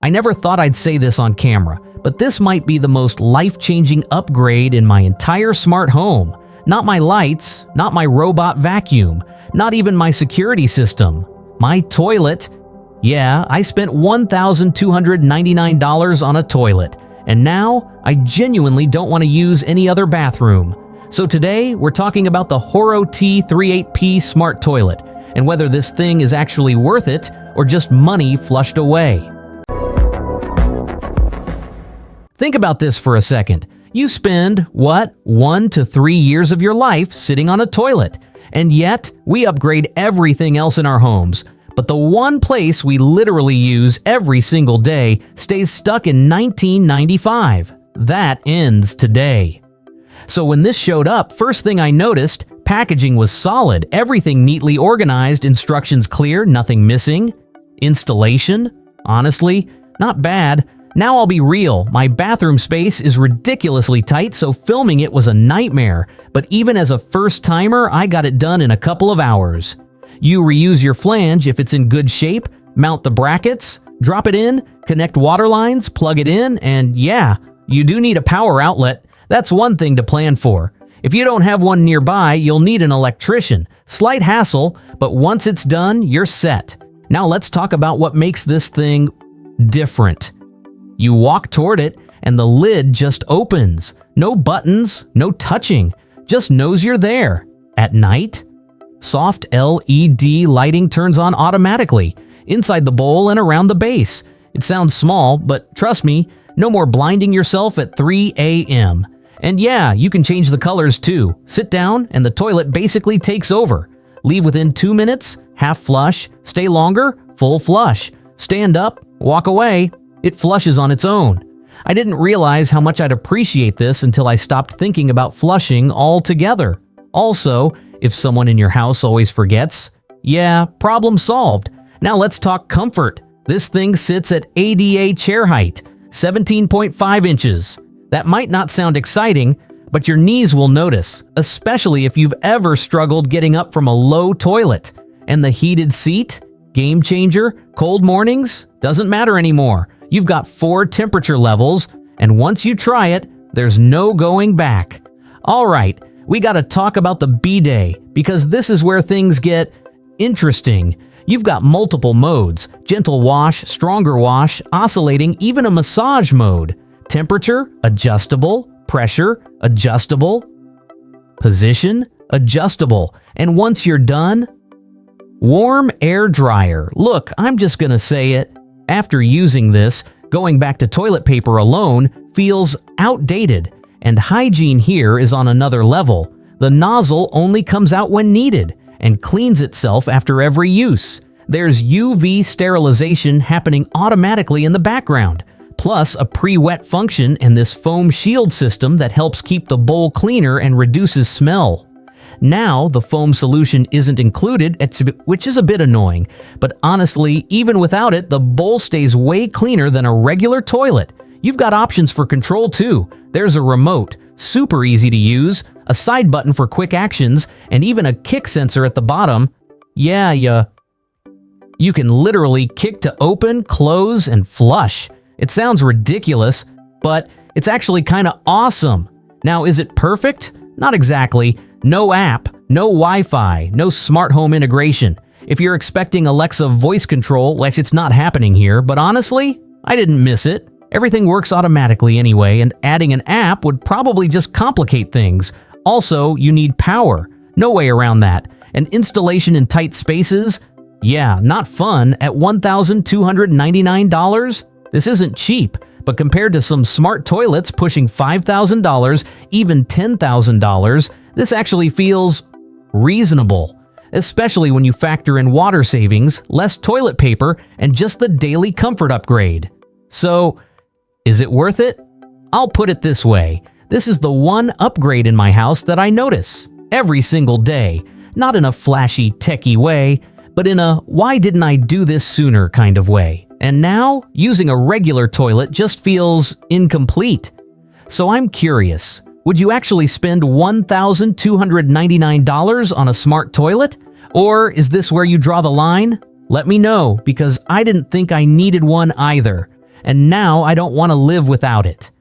I never thought I'd say this on camera, but this might be the most life-changing upgrade in my entire smart home. Not my lights, not my robot vacuum, not even my security system. My toilet. Yeah, I spent $1,299 on a toilet, and now I genuinely don't want to use any other bathroom. So today, we're talking about the HOROW T38P Smart Toilet, and whether this thing is actually worth it or just money flushed away. Think about this for a second. You spend, 1 to 3 years of your life sitting on a toilet, and yet we upgrade everything else in our homes. But the one place we literally use every single day stays stuck in 1995. That ends today. So when this showed up, first thing I noticed, packaging was solid, everything neatly organized, instructions clear, nothing missing. Installation? Honestly, not bad. Now I'll be real, my bathroom space is ridiculously tight, so filming it was a nightmare. But even as a first-timer, I got it done in a couple of hours. You reuse your flange if it's in good shape, mount the brackets, drop it in, connect water lines, plug it in, and yeah, you do need a power outlet. That's one thing to plan for. If you don't have one nearby, you'll need an electrician. Slight hassle, but once it's done, you're set. Now let's talk about what makes this thing different. You walk toward it, and the lid just opens. No buttons, no touching, just knows you're there. At night, soft LED lighting turns on automatically, inside the bowl and around the base. It sounds small, but trust me, no more blinding yourself at 3 a.m. And yeah, you can change the colors too. Sit down, and the toilet basically takes over. Leave within 2 minutes, half flush. Stay longer, full flush. Stand up, walk away. It flushes on its own. I didn't realize how much I'd appreciate this until I stopped thinking about flushing altogether. Also, if someone in your house always forgets, yeah, problem solved. Now let's talk comfort. This thing sits at ADA chair height, 17.5 inches. That might not sound exciting, but your knees will notice, especially if you've ever struggled getting up from a low toilet. And the heated seat? Game changer? Cold mornings? Doesn't matter anymore. You've got 4 temperature levels, and once you try it, there's no going back. All right, we gotta talk about the bidet, because this is where things get interesting. You've got multiple modes: gentle wash, stronger wash, oscillating, even a massage mode. Temperature, adjustable. Pressure, adjustable. Position, adjustable. And once you're done, warm air dryer. Look, I'm just gonna say it. After using this, going back to toilet paper alone feels outdated, and hygiene here is on another level. The nozzle only comes out when needed and cleans itself after every use. There's UV sterilization happening automatically in the background, plus a pre-wet function and this foam shield system that helps keep the bowl cleaner and reduces smell. Now, the foam solution isn't included, which is a bit annoying, but honestly, even without it, the bowl stays way cleaner than a regular toilet. You've got options for control too. There's a remote, super easy to use, a side button for quick actions, and even a kick sensor at the bottom. Yeah, you can literally kick to open, close, and flush. It sounds ridiculous, but it's actually kinda awesome. Now, is it perfect? Not exactly. No app, no Wi-Fi, no smart home integration. If you're expecting Alexa voice control, which it's not happening here, but honestly, I didn't miss it. Everything works automatically anyway, and adding an app would probably just complicate things. Also, you need power. No way around that. And installation in tight spaces? Yeah, not fun at $1,299. This isn't cheap, but compared to some smart toilets pushing $5,000, even $10,000, this actually feels reasonable, especially when you factor in water savings, less toilet paper, and just the daily comfort upgrade. So, is it worth it? I'll put it this way. This is the one upgrade in my house that I notice every single day, not in a flashy, techie way, but in a why didn't I do this sooner kind of way. And now, using a regular toilet just feels incomplete. So I'm curious, would you actually spend $1,299 on a smart toilet? Or is this where you draw the line? Let me know, because I didn't think I needed one either. and now I don't want to live without it.